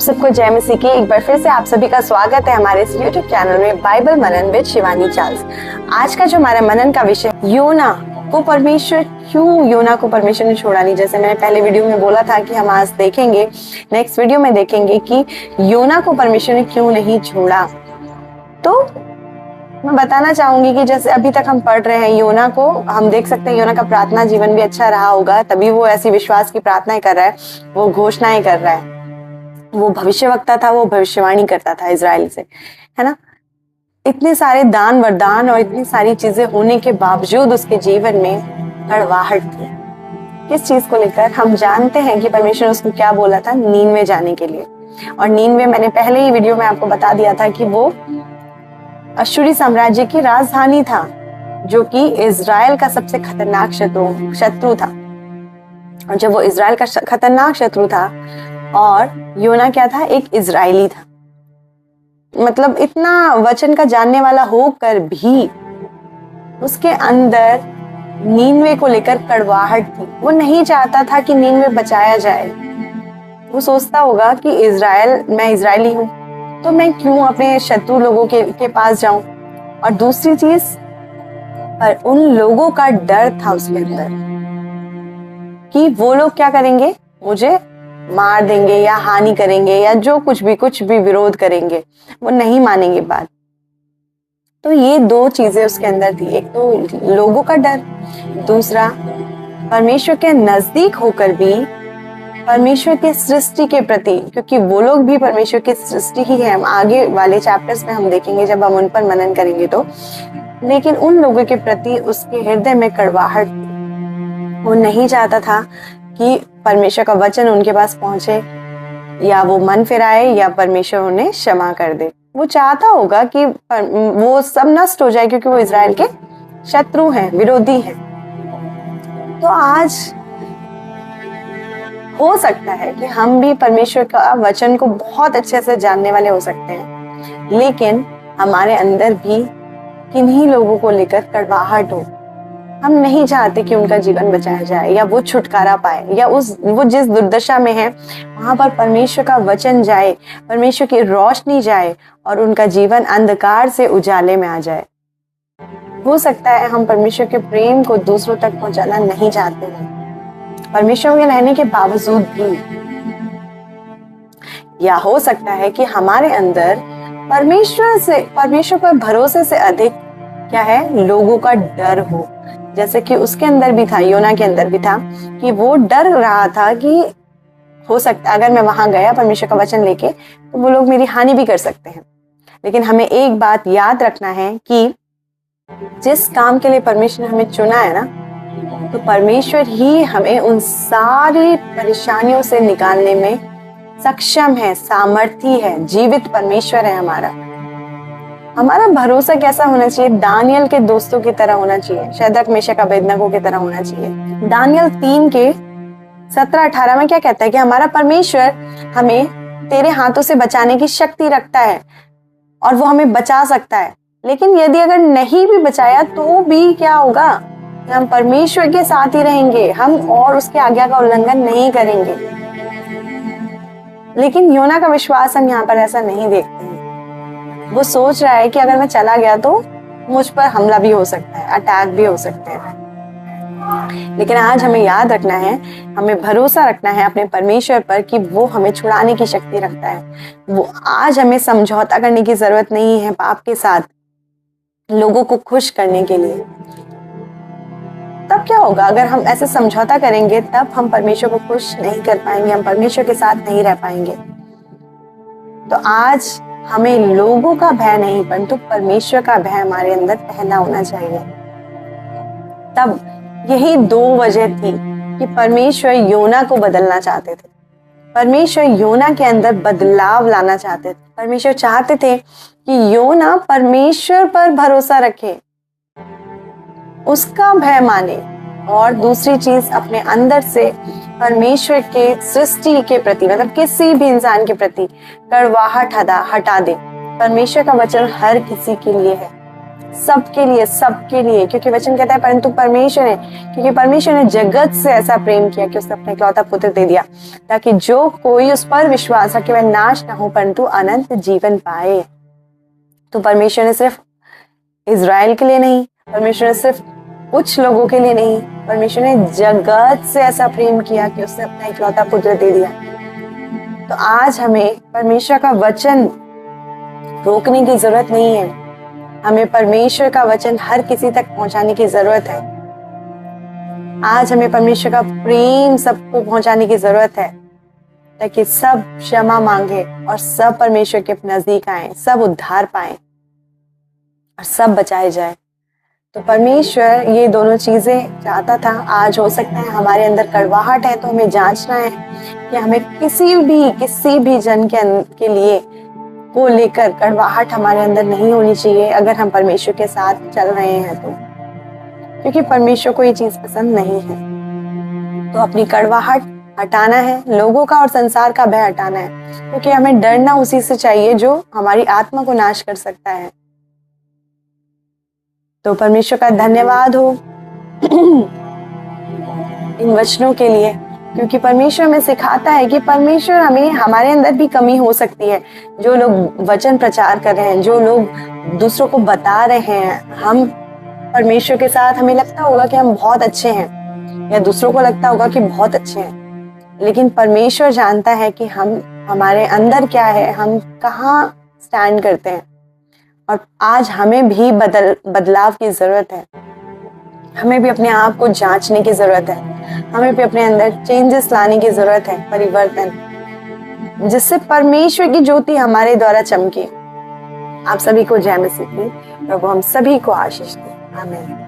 सबको जय मसीह की। एक बार फिर से आप सभी का स्वागत है हमारे इस YouTube चैनल में Bible Manan with Shivani Charles. आज का जो हमारा मनन का विषय, योना को परमेश्वर क्यों योना को परमेश्वर ने छोड़ा नहीं। जैसे मैंने पहले वीडियो में बोला था कि हम आज देखेंगे, नेक्स्ट वीडियो में देखेंगे कि योना को परमेश्वर ने क्यों नहीं छोड़ा। तो मैं बताना चाहूंगी कि जैसे अभी तक हम पढ़ रहे हैं योना को, हम देख सकते हैं योना का प्रार्थना जीवन भी अच्छा रहा होगा, तभी वो ऐसी विश्वास की प्रार्थनाएं कर रहा है, वो घोषणाएं कर रहा है, वो भविष्यवक्ता था, वो भविष्यवाणी करता था इजराइल से, है ना। इतने सारे दान वरदान और इतनी सारी चीजें होने के बावजूद उसके जीवन में कड़वाहट थी। किस चीज को लेकर? हम जानते हैं कि परमेश्वर उसको क्या बोला था, नीनवे जाने के लिए। और नीनवे मैंने पहले ही वीडियो में आपको बता दिया था कि वो अश्शूरी साम्राज्य की राजधानी था, जो कि इजराइल का सबसे खतरनाक शत्रु था। और जब वो इजराइल का खतरनाक शत्रु था और योना क्या था, एक इजरायली था, मतलब इतना वचन का जानने वाला होकर भी उसके अंदर नीनवे को लेकर कड़वाहट थी। वो नहीं चाहता था कि नीनवे बचाया जाए। वो सोचता होगा कि मैं इजरायली हूं, तो मैं क्यों अपने शत्रु लोगों के पास जाऊं। और दूसरी चीज, पर उन लोगों का डर था उसके अंदर कि वो लोग क्या करेंगे, मुझे मार देंगे या हानि करेंगे या जो कुछ भी विरोध करेंगे, वो नहीं मानेंगे बात। तो ये दो चीजें उसके अंदर थी, एक तो लोगों का डर, दूसरा परमेश्वर के नजदीक होकर भी परमेश्वर के सृष्टि के प्रति, क्योंकि वो लोग भी परमेश्वर की सृष्टि ही है। हम आगे वाले चैप्टर्स में हम देखेंगे जब हम उन पर मनन करेंगे तो। लेकिन उन लोगों के प्रति उसके हृदय में कड़वाहट, वो नहीं चाहता था कि परमेश्वर का वचन उनके पास पहुंचे, या वो मन फिराए या परमेश्वर उन्हें क्षमा कर दे। वो चाहता होगा कि वो सब नष्ट हो जाए, क्योंकि वो इजराइल के शत्रु हैं, विरोधी हैं। तो आज हो सकता है कि हम भी परमेश्वर का वचन को बहुत अच्छे से जानने वाले हो सकते हैं, लेकिन हमारे अंदर भी किन्हीं लोगों को लेकर कड़वाहट हो। हम नहीं चाहते कि उनका जीवन बचाया जाए या वो छुटकारा पाए, या वो जिस दुर्दशा में है वहां पर परमेश्वर का वचन जाए, परमेश्वर की रोशनी जाए और उनका जीवन अंधकार से उजाले में आ जाए। हो सकता है हम परमेश्वर के प्रेम को दूसरों तक पहुंचाना नहीं चाहते हैं, परमेश्वर में रहने के बावजूद भी। या हो सकता है कि हमारे अंदर परमेश्वर पर भरोसे से अधिक क्या है, लोगों का डर हो। जैसे कि उसके अंदर भी था, योना के अंदर भी था, कि वो डर रहा था कि हो सकता है अगर मैं वहां गया परमेश्वर का वचन लेके तो वो लोग मेरी हानि भी कर सकते हैं। लेकिन हमें एक बात याद रखना है कि जिस काम के लिए परमेश्वर ने हमें चुना है ना, तो परमेश्वर ही हमें उन सारी परेशानियों से निकालने में सक्षम है, सामर्थी है। जीवित परमेश्वर है हमारा भरोसा कैसा होना चाहिए? दानियल के दोस्तों की तरह होना चाहिए, शद्रक मेशक अबेदनगो की तरह होना चाहिए। दानियल 3 के 17-18 में क्या कहता है कि हमारा परमेश्वर हमें तेरे हाथों से बचाने की शक्ति रखता है और वो हमें बचा सकता है। लेकिन यदि अगर नहीं भी बचाया तो भी क्या होगा, हम परमेश्वर के साथ ही रहेंगे, हम और उसके आज्ञा का उल्लंघन नहीं करेंगे। लेकिन योना का विश्वास हम यहाँ पर ऐसा नहीं देखते हैं। वो सोच रहा है कि अगर मैं चला गया तो मुझ पर हमला भी हो सकता है, अटैक भी हो सकते हैं। लेकिन आज हमें याद रखना है, हमें भरोसा रखना है अपने परमेश्वर पर कि वो हमें छुड़ाने की शक्ति रखता है। वो आज हमें समझौता करने की जरूरत नहीं है पाप के साथ, लोगों को खुश करने के लिए। तब क्या होगा, अगर हम ऐसे समझौता करेंगे तब हम परमेश्वर को खुश नहीं कर पाएंगे, हम परमेश्वर के साथ नहीं रह पाएंगे। तो आज हमें लोगों का भय नहीं, परंतु परमेश्वर का भय हमारे अंदर पहला होना चाहिए। तब यही 2 वजह थी कि परमेश्वर योना को बदलना चाहते थे। परमेश्वर योना के अंदर बदलाव लाना चाहते थे। परमेश्वर चाहते थे कि योना परमेश्वर पर भरोसा रखे, उसका भय माने, और दूसरी चीज अपने अंदर से परमेश्वर के सृष्टि के प्रति, मतलब किसी भी इंसान के प्रति कड़वाहट हटा दे। परमेश्वर का वचन हर किसी के लिए है, सबके लिए, क्योंकि वचन कहता है परंतु परमेश्वर ने, क्योंकि परमेश्वर ने जगत से ऐसा प्रेम किया कि उसने अपना इकलौता पुत्र दे दिया, ताकि जो कोई उस पर विश्वास रखे वह नाश ना हो परंतु अनंत जीवन पाए। तो परमेश्वर ने सिर्फ इज़राइल के लिए नहीं, परमेश्वर ने सिर्फ कुछ लोगों के लिए नहीं, परमेश्वर ने जगत से ऐसा प्रेम किया कि उसने अपना इकलौता पुत्र दे दिया। तो आज हमें परमेश्वर का वचन रोकने की जरूरत नहीं है, हमें परमेश्वर का वचन हर किसी तक पहुंचाने की जरूरत है। आज हमें परमेश्वर का प्रेम सबको पहुंचाने की जरूरत है, ताकि सब क्षमा मांगे और सब परमेश्वर के नजदीक आए, सब उद्धार पाए और सब बचाए जाए। तो परमेश्वर ये दोनों चीजें चाहता था। आज हो सकता है हमारे अंदर कड़वाहट है, तो हमें जांचना है कि हमें किसी भी जन के लिए को लेकर कड़वाहट हमारे अंदर नहीं होनी चाहिए, अगर हम परमेश्वर के साथ चल रहे हैं तो, क्योंकि परमेश्वर को ये चीज पसंद नहीं है। तो अपनी कड़वाहट हटाना है, लोगों का और संसार का भय हटाना है, क्योंकि हमें डरना उसी से चाहिए जो हमारी आत्मा को नाश कर सकता है। तो परमेश्वर का धन्यवाद हो इन वचनों के लिए, क्योंकि परमेश्वर हमें सिखाता है कि परमेश्वर हमें, हमारे अंदर भी कमी हो सकती है। जो लोग वचन प्रचार कर रहे हैं, जो लोग दूसरों को बता रहे हैं, हम परमेश्वर के साथ, हमें लगता होगा कि हम बहुत अच्छे हैं, या दूसरों को लगता होगा कि बहुत अच्छे हैं, लेकिन परमेश्वर जानता है कि हमारे अंदर क्या है, हम कहाँ स्टैंड करते हैं। और आज हमें भी बदलाव की जरूरत है, हमें भी अपने आप को जांचने की जरूरत है, हमें भी अपने अंदर चेंजेस लाने की जरूरत है, परिवर्तन, जिससे परमेश्वर की ज्योति हमारे द्वारा चमके। आप सभी को जय मसीह की, प्रभु हम सभी को आशीष दे। आमीन।